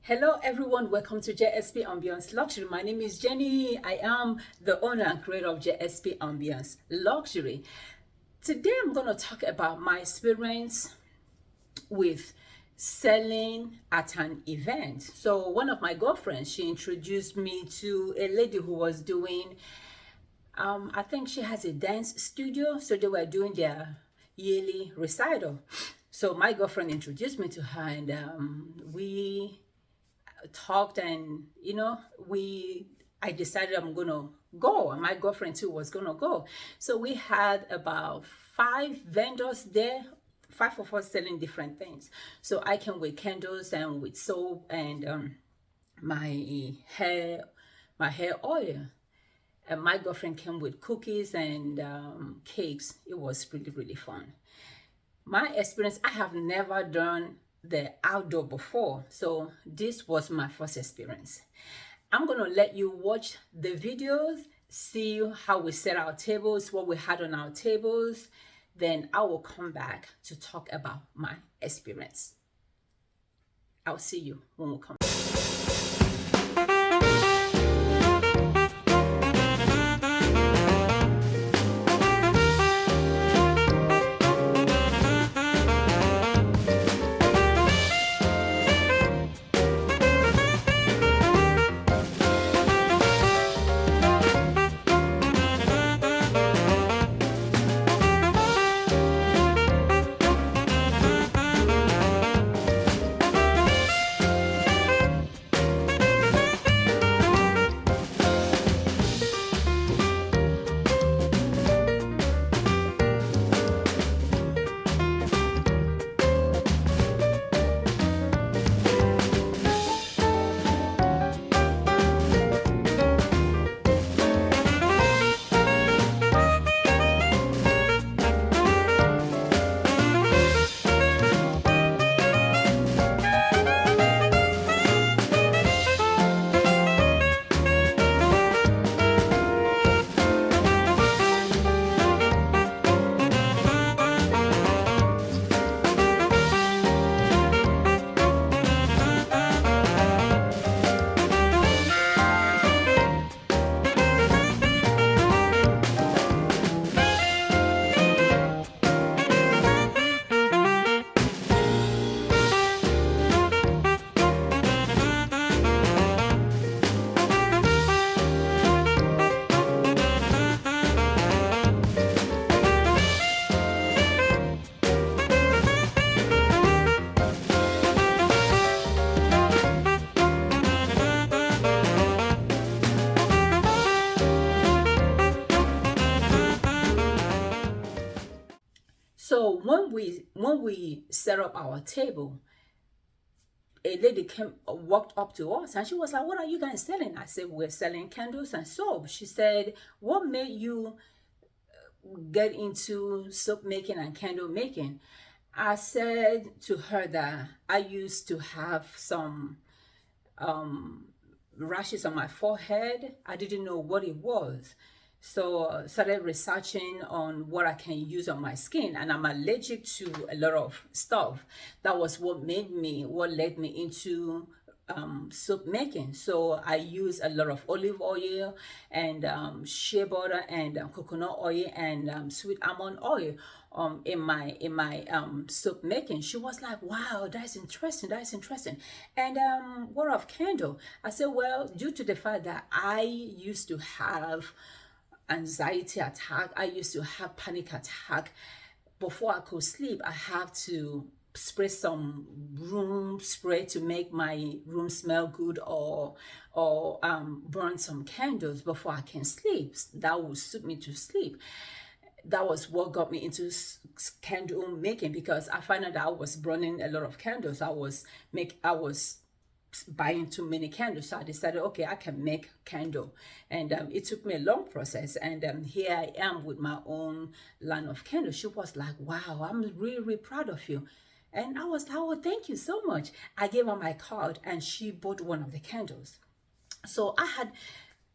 Hello everyone, welcome to JSP Ambience Luxury. My name is Jenny. I am the owner and creator of JSP Ambience Luxury. Today I'm going to talk about my experience with selling at an event. So one of my girlfriends, she introduced me to a lady who was doing, I think she has a dance studio. So they were doing their yearly recital. So my girlfriend introduced me to her, and we talked, and I decided I'm gonna go, and my girlfriend too was gonna go. So we had about 5 vendors there, 5 of us selling different things. So I came with candles and with soap and my hair oil, and my girlfriend came with cookies and cakes. It was really fun. My experience, I have never done the outdoor before, so this was my first experience. I'm gonna let you watch the videos, see how we set our tables, what we had on our tables. Then I will come back to talk about my experience. I'll see you when we come. So when we set up our table, a lady walked up to us, and she was like, "What are you guys selling?" I said, "We're selling candles and soap." She said, "What made you get into soap making and candle making?" I said to her that I used to have some rashes on my forehead. I didn't know what it was. So started researching on what I can use on my skin, and I'm allergic to a lot of stuff. That was what led me into soap making. So I use a lot of olive oil and shea butter and coconut oil and sweet almond oil in my soap making. She was like, "Wow, that's interesting, and what of candle?" I said, "Well, due to the fact that I used to have anxiety attack, I used to have panic attack, before I could sleep, I have to spray some room spray to make my room smell good, or burn some candles before I can sleep. That would suit me to sleep." That was what got me into candle making, because I found out that I was burning a lot of candles. I was buying too many candles. So I decided, okay, I can make candle. And it took me a long process. And here I am with my own line of candles. She was like, "Wow, I'm really proud of you." And I was like, "Oh, thank you so much." I gave her my card, and she bought one of the candles. So I had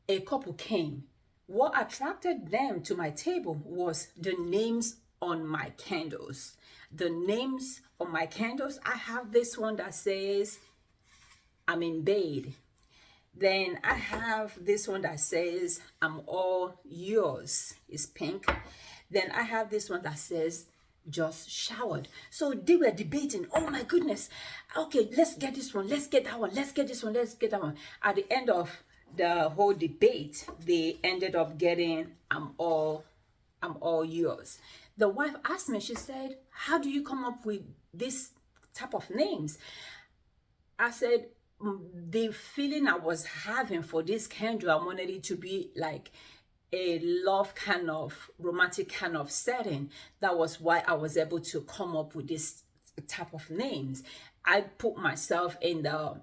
a couple came. What attracted them to my table was the names on my candles. The names on my candles, I have this one that says, I'm in bed. Then I have this one that says, I'm all yours. It's pink. Then I have this one that says, just showered. So they were debating, oh my goodness, okay, let's get this one, let's get that one, let's get this one, let's get that one. At the end of the whole debate, they ended up getting, I'm all yours. The wife asked me, she said, how do you come up with this type of names? I said, the feeling I was having for this candle, I wanted it to be like a love kind of romantic kind of setting. That was why I was able to come up with this type of names. I put myself in the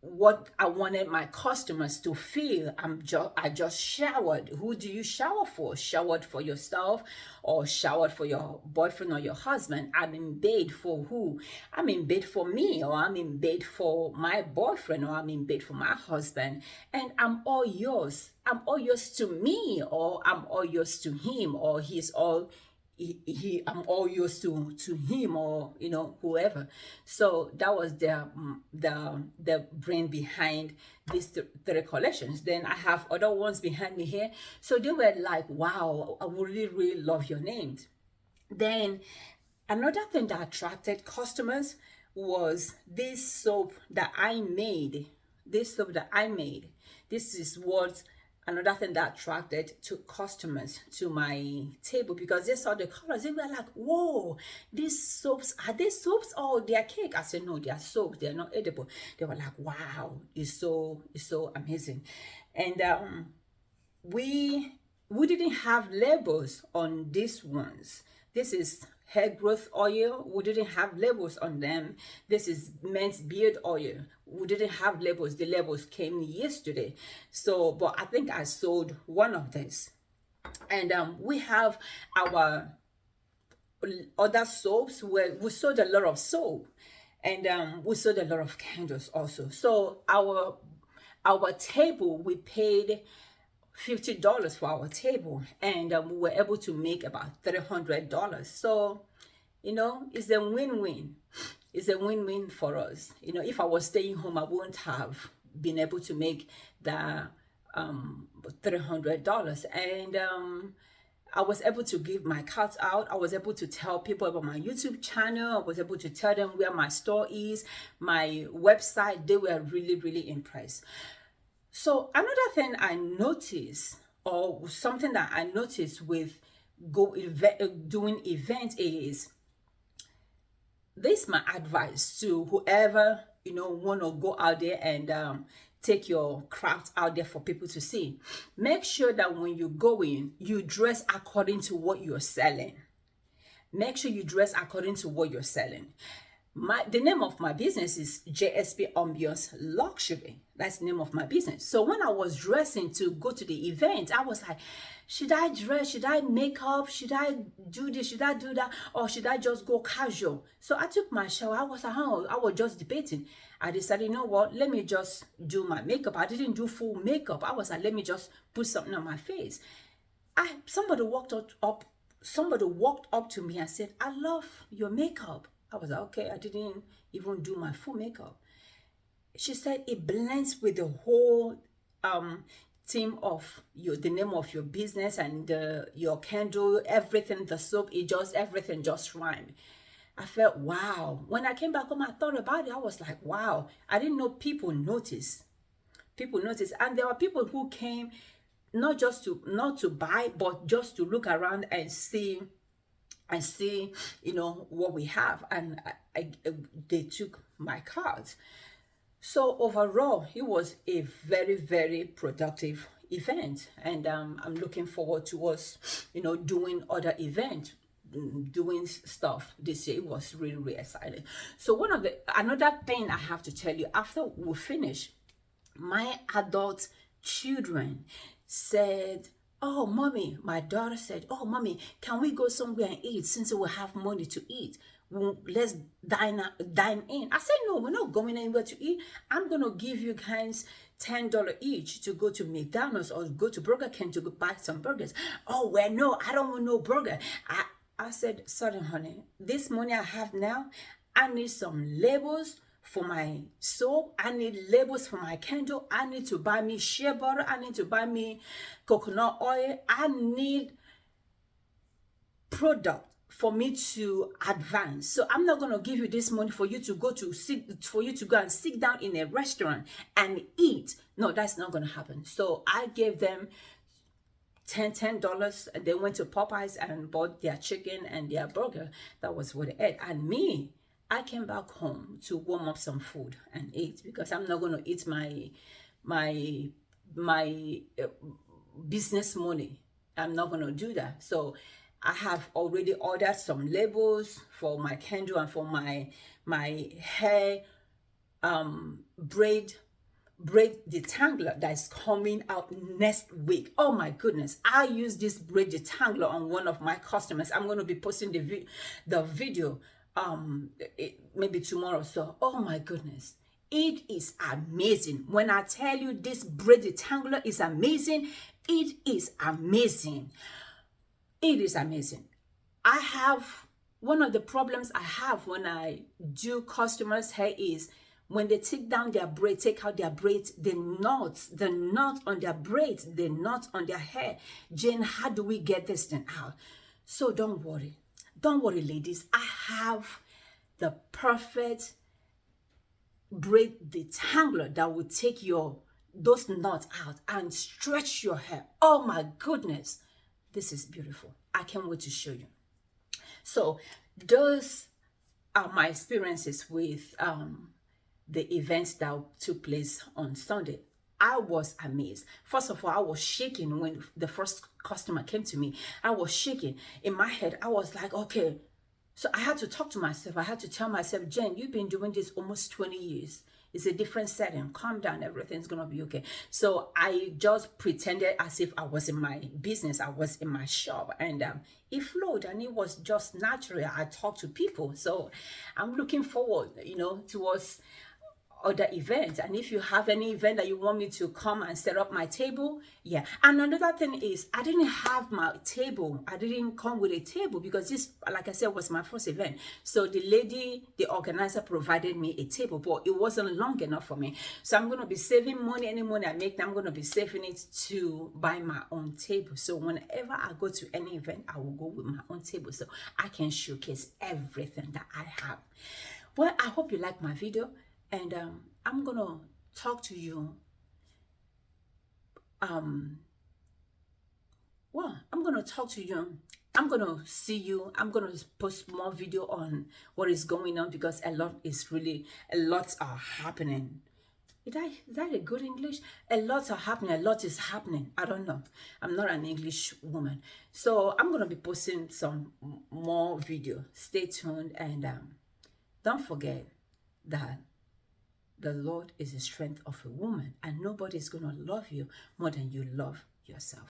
what I wanted my customers to feel. I just showered. Who do you shower for? Showered for yourself or showered for your boyfriend or your husband? I'm in bed for who? I'm in bed for me, or I'm in bed for my boyfriend, or I'm in bed for my husband. And I'm all yours. I'm all yours to me, or I'm all yours to him, or he's all I'm all yours to him, or whoever. So that was the brain behind these three collections. Then I have other ones behind me here. So they were like, wow, I would really love your names. Then another thing that attracted customers was this soap that I made. This is what another thing that attracted to customers to my table, because they saw the colors. They were like, whoa, these soaps, are they soaps or they are cake? I said, no, they are soaps, they're not edible. They were like, wow, it's so amazing. And we didn't have labels on these ones. This is hair growth oil. We didn't have labels on them. This is men's beard oil. We didn't have labels. The labels came yesterday. So, but I think I sold one of these. And we have our other soaps where we sold a lot of soap, and we sold a lot of candles also. So our table, we paid $50 for our table, and we were able to make about $300. So it's a win-win. It's a win-win for us. If I was staying home, I wouldn't have been able to make the $300. And I was able to give my cards out. I was able to tell people about my YouTube channel. I was able to tell them where my store is, my website. They were really impressed. So another thing I noticed, or something that I noticed with doing events, is this my advice to whoever want to go out there and take your craft out there for people to see. Make sure that when you go in, you dress according to what you're selling. Make sure you dress according to what you're selling. The name of my business is JSP Ambiance Luxury. That's the name of my business. So when I was dressing to go to the event, I was like, should I dress? Should I make up? Should I do this? Should I do that? Or should I just go casual? So I took my shower. I was like, I was just debating. I decided, you know what? Let me just do my makeup. I didn't do full makeup. I was like, let me just put something on my face. Somebody walked up to me and said, I love your makeup. I was like, okay, I didn't even do my full makeup. She said it blends with the whole theme of the name of your business and your candle, everything, the soap, everything just rhymed. I felt, wow. When I came back home, I thought about it. I was like, wow. I didn't know people notice. And there were people who came not to buy, but just to look around and see what we have, and they took my cards. So overall, it was a very productive event, and I'm looking forward to us doing other events, doing stuff this year. It was really exciting. So another thing I have to tell you, after we finish, my adult children said, oh, mommy, my daughter said, oh, mommy, can we go somewhere and eat since we have money to eat? Let's dine in. I said, no, we're not going anywhere to eat. I'm going to give you guys $10 each to go to McDonald's or go to Burger King to go buy some burgers. Oh, well, no, I don't want no burger. I said, sorry, honey, this money I have now, I need some labels for my soap. I need labels for my candle. I need to buy me shea butter. I need to buy me coconut oil. I need product for me to advance. So I'm not going to give you this money for you to go and sit down in a restaurant and eat. No, that's not going to happen. So I gave them $10, and they went to Popeyes and bought their chicken and their burger. That was what they ate. And me, I came back home to warm up some food and eat, because I'm not going to eat my business money. I'm not going to do that. So I have already ordered some labels for my candle and for my hair braid detangler that is coming out next week. Oh my goodness, I use this braid detangler on one of my customers. I'm going to be posting the video maybe tomorrow. So oh my goodness, it is amazing. When I tell you this braid detangler is amazing, it is amazing. It is amazing. I have one of the problems I have when I do customers' hair is when they take out their braids, the knot on their braids, the knot on their hair. Jane, how do we get this thing out? So don't worry, ladies. I have the perfect braid detangler that will take those knots out and stretch your hair. Oh my goodness, this is beautiful. I can't wait to show you. So those are my experiences with the events that took place on Sunday. I was amazed. First of all, I was shaking when the first customer came to me. I was shaking. In my head, I was like, okay. So I had to talk to myself. I had to tell myself, Jen, you've been doing this almost 20 years. It's a different setting. Calm down. Everything's going to be okay. So I just pretended as if I was in my business. I was in my shop. And it flowed. And it was just natural. I talked to people. So I'm looking forward, towards other events. And if you have any event that you want me to come and set up my table, yeah. And another thing is, I didn't have my table. I didn't come with a table because this, like I said, was my first event. So the organizer provided me a table, but it wasn't long enough for me. So I'm going to be saving money. Any money I make, I'm going to be saving it to buy my own table. So whenever I go to any event, I will go with my own table so I can showcase everything that I have. Well, I hope you like my video. And I'm going to talk to you. I'm going to talk to you. I'm going to see you. I'm going to post more video on what is going on, because a lot are happening. Is that a good English? A lot are happening. A lot is happening. I don't know. I'm not an English woman. So I'm going to be posting some more video. Stay tuned. And don't forget that the Lord is the strength of a woman, and nobody is going to love you more than you love yourself.